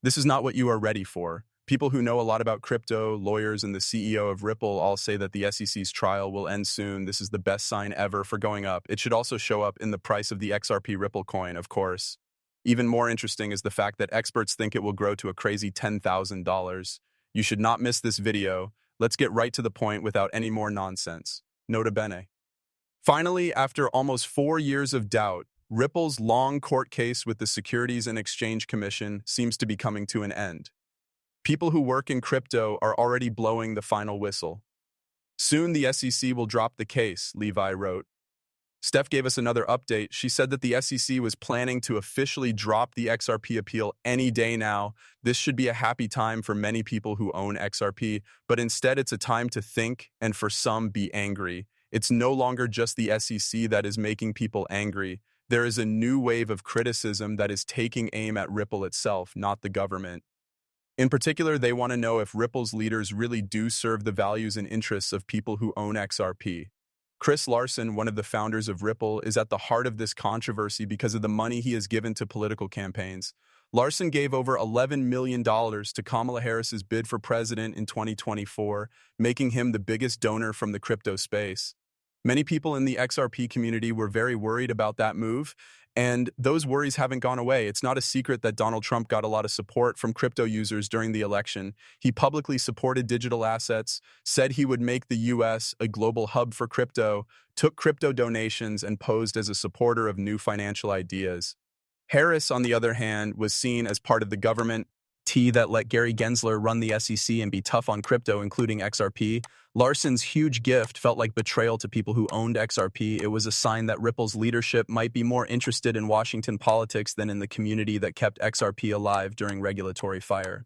This is not what you are ready for. People who know a lot about crypto, lawyers, and the CEO of Ripple all say that the SEC's trial will end soon. This is the best sign ever for going up. It should also show up in the price of the XRP Ripple coin, of course. Even more interesting is the fact that experts think it will grow to a crazy $10,000. You should not miss this video. Let's get right to the point without any more nonsense. Nota bene. Finally, after almost 4 years of doubt, Ripple's long court case with the Securities and Exchange Commission seems to be coming to an end. People who work in crypto are already blowing the final whistle. Soon the SEC will drop the case, Levi wrote. Steph gave us another update. She said that the SEC was planning to officially drop the XRP appeal any day now. This should be a happy time for many people who own XRP, but instead it's a time to think and for some be angry. It's no longer just the SEC that is making people angry. There is a new wave of criticism that is taking aim at Ripple itself, not the government. In particular, they want to know if Ripple's leaders really do serve the values and interests of people who own XRP. Chris Larsson, one of the founders of Ripple, is at the heart of this controversy because of the money he has given to political campaigns. Larsson gave over $11 million to Kamala Harris's bid for president in 2024, making him the biggest donor from the crypto space. Many people in the XRP community were very worried about that move, and those worries haven't gone away. It's not a secret that Donald Trump got a lot of support from crypto users during the election. He publicly supported digital assets, said he would make the US a global hub for crypto, took crypto donations, and posed as a supporter of new financial ideas. Harris, on the other hand, was seen as part of the government that let Gary Gensler run the SEC and be tough on crypto, including XRP. Larsson's huge gift felt like betrayal to people who owned XRP. It was a sign that Ripple's leadership might be more interested in Washington politics than in the community that kept XRP alive during regulatory fire.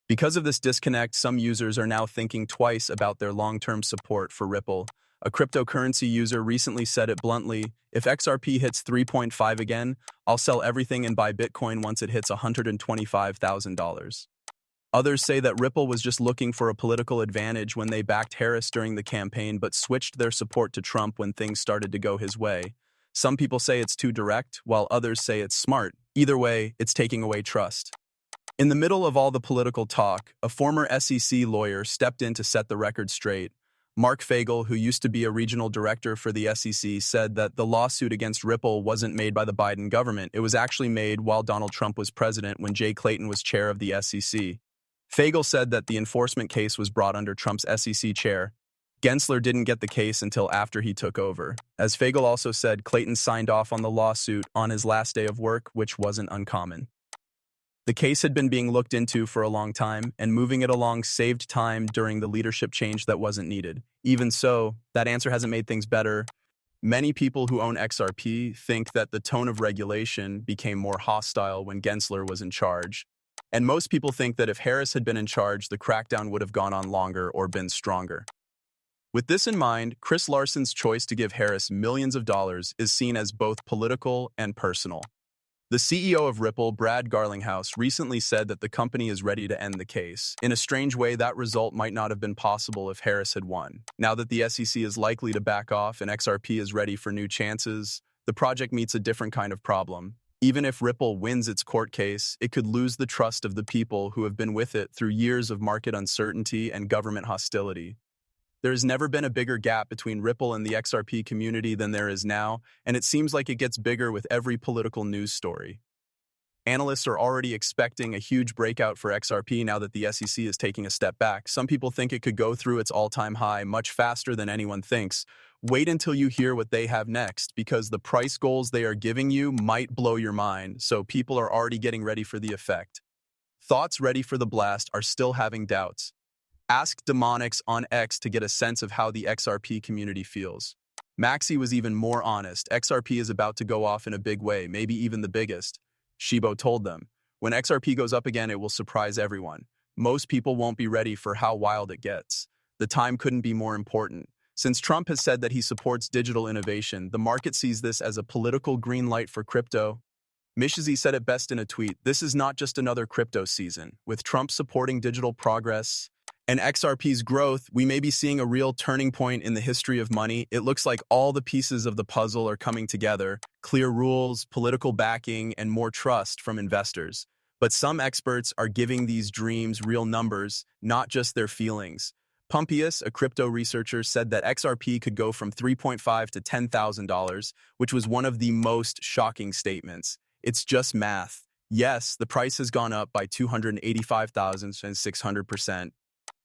Because of this disconnect, some users are now thinking twice about their long-term support for Ripple. A cryptocurrency user recently said it bluntly, "If XRP hits 3.5 again, I'll sell everything and buy Bitcoin once it hits $125,000. Others say that Ripple was just looking for a political advantage when they backed Harris during the campaign but switched their support to Trump when things started to go his way. Some people say it's too direct, while others say it's smart. Either way, it's taking away trust. In the middle of all the political talk, a former SEC lawyer stepped in to set the record straight. Mark Fagel, who used to be a regional director for the SEC, said that the lawsuit against Ripple wasn't made by the Biden government. It was actually made while Donald Trump was president when Jay Clayton was chair of the SEC. Fagel said that the enforcement case was brought under Trump's SEC chair. Gensler didn't get the case until after he took over. As Fagel also said, Clayton signed off on the lawsuit on his last day of work, which wasn't uncommon. The case had been being looked into for a long time, and moving it along saved time during the leadership change that wasn't needed. Even so, that answer hasn't made things better. Many people who own XRP think that the tone of regulation became more hostile when Gensler was in charge. And most people think that if Harris had been in charge, the crackdown would have gone on longer or been stronger. With this in mind, Chris Larsson's choice to give Harris millions of dollars is seen as both political and personal. The CEO of Ripple, Brad Garlinghouse, recently said that the company is ready to end the case. In a strange way, that result might not have been possible if Harris had won. Now that the SEC is likely to back off and XRP is ready for new chances, the project meets a different kind of problem. Even if Ripple wins its court case, it could lose the trust of the people who have been with it through years of market uncertainty and government hostility. There has never been a bigger gap between Ripple and the XRP community than there is now, and it seems like it gets bigger with every political news story. Analysts are already expecting a huge breakout for XRP now that the SEC is taking a step back. Some people think it could go through its all-time high much faster than anyone thinks. Wait until you hear what they have next, because the price goals they are giving you might blow your mind, so people are already getting ready for the effect. Thoughts ready for the blast are still having doubts. Ask Demonics on X to get a sense of how the XRP community feels. Maxi was even more honest. XRP is about to go off in a big way, maybe even the biggest. Shibo told them, when XRP goes up again, it will surprise everyone. Most people won't be ready for how wild it gets. The time couldn't be more important. Since Trump has said that he supports digital innovation, the market sees this as a political green light for crypto. Mishizi said it best in a tweet, "This is not just another crypto season. With Trump supporting digital progress and XRP's growth, we may be seeing a real turning point in the history of money. It looks like all the pieces of the puzzle are coming together. Clear rules, political backing, and more trust from investors. But some experts are giving these dreams real numbers, not just their feelings. Pompeius, a crypto researcher, said that XRP could go from $3.5 to $10,000, which was one of the most shocking statements. It's just math. Yes, the price has gone up by 285,600%.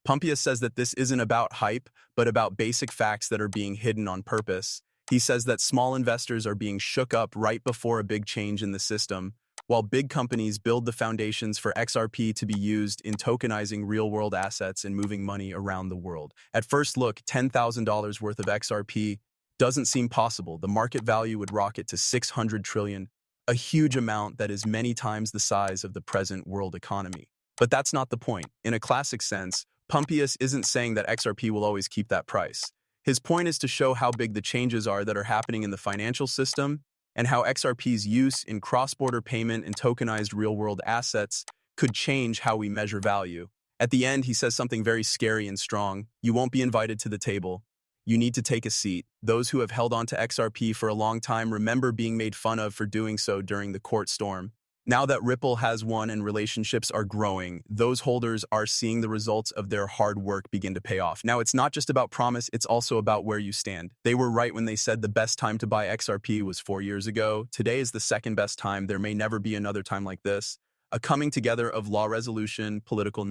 Pompeius says that this isn't about hype, but about basic facts that are being hidden on purpose. He says that small investors are being shook up right before a big change in the system, while big companies build the foundations for XRP to be used in tokenizing real-world assets and moving money around the world. At first look, $10,000 worth of XRP doesn't seem possible. The market value would rocket to 600 trillion, a huge amount that is many times the size of the present world economy. But that's not the point. In a classic sense, Pompeius isn't saying that XRP will always keep that price. His point is to show how big the changes are that are happening in the financial system and how XRP's use in cross-border payment and tokenized real-world assets could change how we measure value. At the end, he says something very scary and strong. You won't be invited to the table. You need to take a seat. Those who have held on to XRP for a long time remember being made fun of for doing so during the court storm. Now that Ripple has won and relationships are growing, those holders are seeing the results of their hard work begin to pay off. Now, it's not just about promise, it's also about where you stand. They were right when they said the best time to buy XRP was 4 years ago. Today is the second best time. There may never be another time like this. A coming together of law resolution, political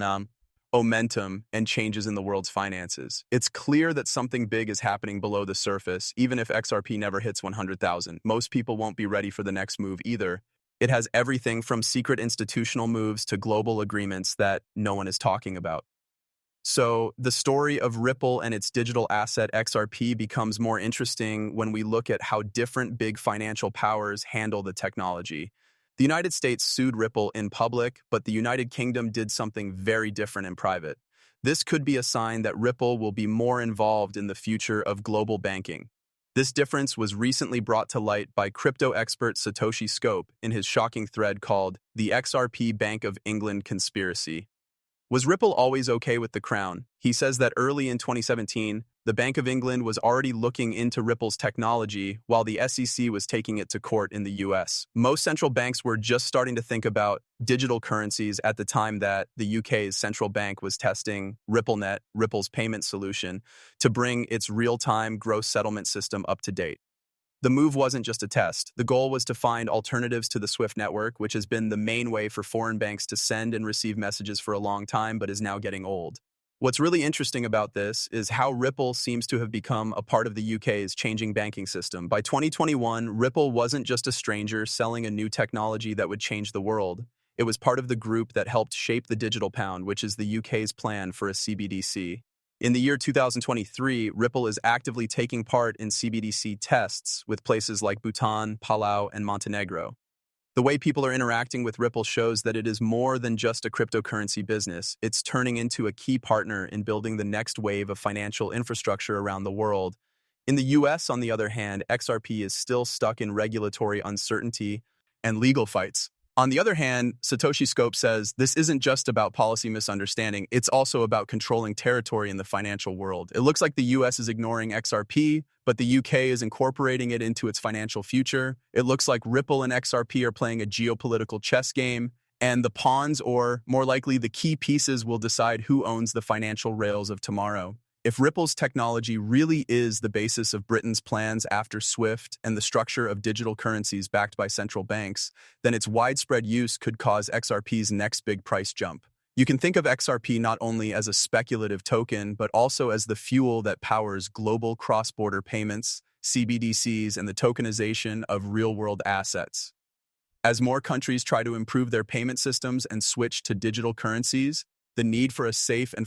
momentum, and changes in the world's finances. It's clear that something big is happening below the surface. Even if XRP never hits 100,000, most people won't be ready for the next move either. It has everything from secret institutional moves to global agreements that no one is talking about. So the story of Ripple and its digital asset XRP becomes more interesting when we look at how different big financial powers handle the technology. The United States sued Ripple in public, but the United Kingdom did something very different in private. This could be a sign that Ripple will be more involved in the future of global banking. This difference was recently brought to light by crypto expert Satoshi Scope in his shocking thread called The XRP Bank of England Conspiracy. Was Ripple always okay with the crown? He says that early in 2017, the Bank of England was already looking into Ripple's technology while the SEC was taking it to court in the US. Most central banks were just starting to think about digital currencies at the time that the UK's central bank was testing RippleNet, Ripple's payment solution, to bring its real-time gross settlement system up to date. The move wasn't just a test. The goal was to find alternatives to the SWIFT network, which has been the main way for foreign banks to send and receive messages for a long time, but is now getting old. What's really interesting about this is how Ripple seems to have become a part of the UK's changing banking system. By 2021, Ripple wasn't just a stranger selling a new technology that would change the world. It was part of the group that helped shape the digital pound, which is the UK's plan for a CBDC. In the year 2023, Ripple is actively taking part in CBDC tests with places like Bhutan, Palau, and Montenegro. The way people are interacting with Ripple shows that it is more than just a cryptocurrency business. It's turning into a key partner in building the next wave of financial infrastructure around the world. In the US, on the other hand, XRP is still stuck in regulatory uncertainty and legal fights. On the other hand, Satoshi Scope says this isn't just about policy misunderstanding, it's also about controlling territory in the financial world. It looks like the US is ignoring XRP, but the UK is incorporating it into its financial future. It looks like Ripple and XRP are playing a geopolitical chess game, and the pawns, or more likely the key pieces, will decide who owns the financial rails of tomorrow. If Ripple's technology really is the basis of Britain's plans after SWIFT and the structure of digital currencies backed by central banks, then its widespread use could cause XRP's next big price jump. You can think of XRP not only as a speculative token, but also as the fuel that powers global cross-border payments, CBDCs, and the tokenization of real-world assets. As more countries try to improve their payment systems and switch to digital currencies, the need for a safe and